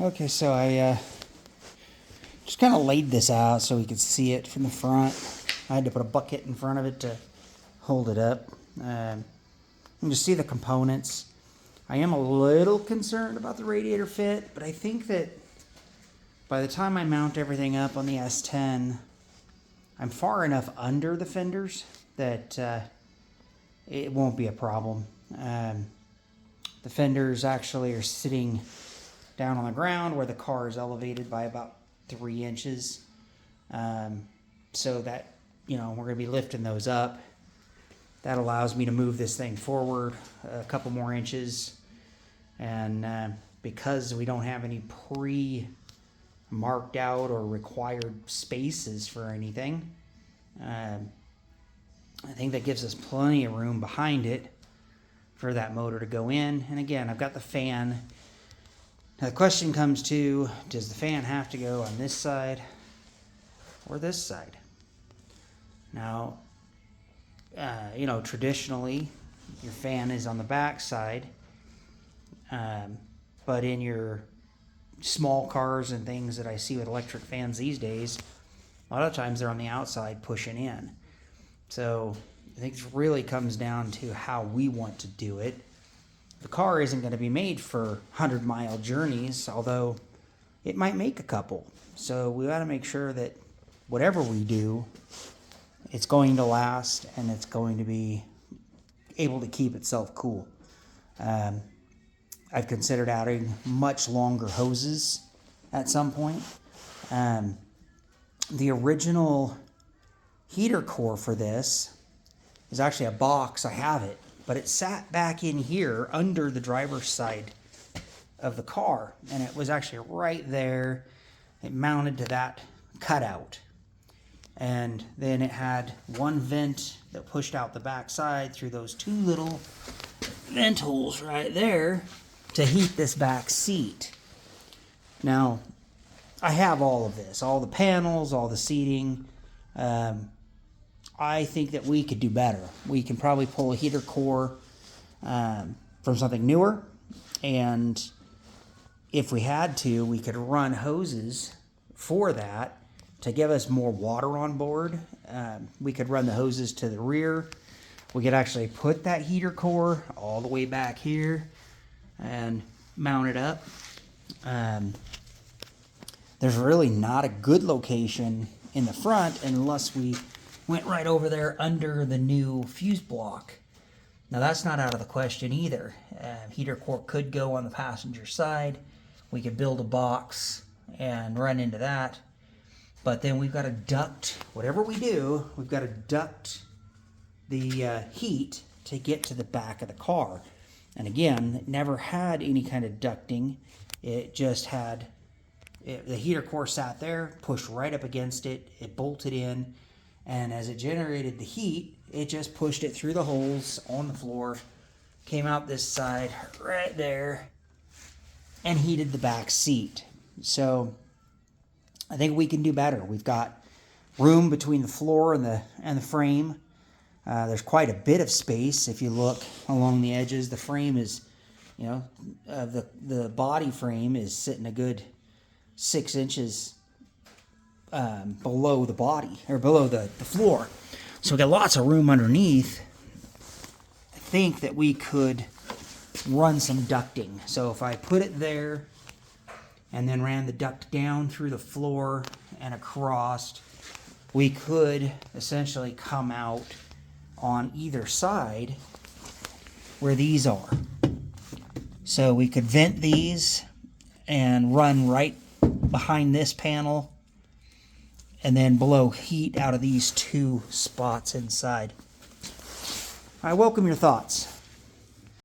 Okay, so I just kind of laid this out so we could see it from the front. I had to put a bucket in front of it to hold it up. You can just see the components. I am a little concerned about the radiator fit, but I think that by the time I mount everything up on the S10, I'm far enough under the fenders that it won't be a problem. The fenders actually are sitting down on the ground where the car is elevated by about 3 inches. So that, we're going to be lifting those up. That allows me to move this thing forward a couple more inches. And because we don't have any pre-marked out or required spaces for anything, I think that gives us plenty of room behind it for that motor to go in. And again, I've got the fan. Now the question comes to, does the fan have to go on this side or this side? Now, traditionally, your fan is on the back side, but in your small cars and things that I see with electric fans these days, a lot of times they're on the outside pushing in. So I think it really comes down to how we want to do it. The car isn't going to be made for 100-mile journeys, although it might make a couple. So we got to make sure that whatever we do, it's going to last and it's going to be able to keep itself cool. I've considered adding much longer hoses at some point. The original heater core for this is actually a box. I have it, but it sat back in here under the driver's side of the car, and it was actually right there. It mounted to that cutout, and then it had one vent that pushed out the back side through those 2 little vent holes right there to heat this back seat. Now, I have all of this, all the panels, all the seating. I think that we could do better. We can probably pull a heater core from something newer, and if we had to, we could run hoses for that to give us more water on board. We could run the hoses to the rear. We could actually put that heater core all the way back here and mount it up. There's really not a good location in the front unless we went right over there under the new fuse block. Now that's not out of the question either. Heater core could go on the passenger side. We could build a box and run into that. But then we've got to duct, whatever we do, we've got to duct the heat to get to the back of the car. And again, it never had any kind of ducting. It just had, the heater core sat there, pushed right up against it, it bolted in, and as it generated the heat, it just pushed it through the holes on the floor, came out this side right there, and heated the back seat. So I think we can do better. We've got room between the floor and the frame. There's quite a bit of space if you look along the edges. The frame is, the body frame is sitting a good 6 inches below the body, or below the floor. So we got lots of room underneath. I think that we could run some ducting. So if I put it there and then ran the duct down through the floor and across, we could essentially come out on either side where these are. So we could vent these and run right behind this panel and then blow heat out of these 2 spots inside. I welcome your thoughts.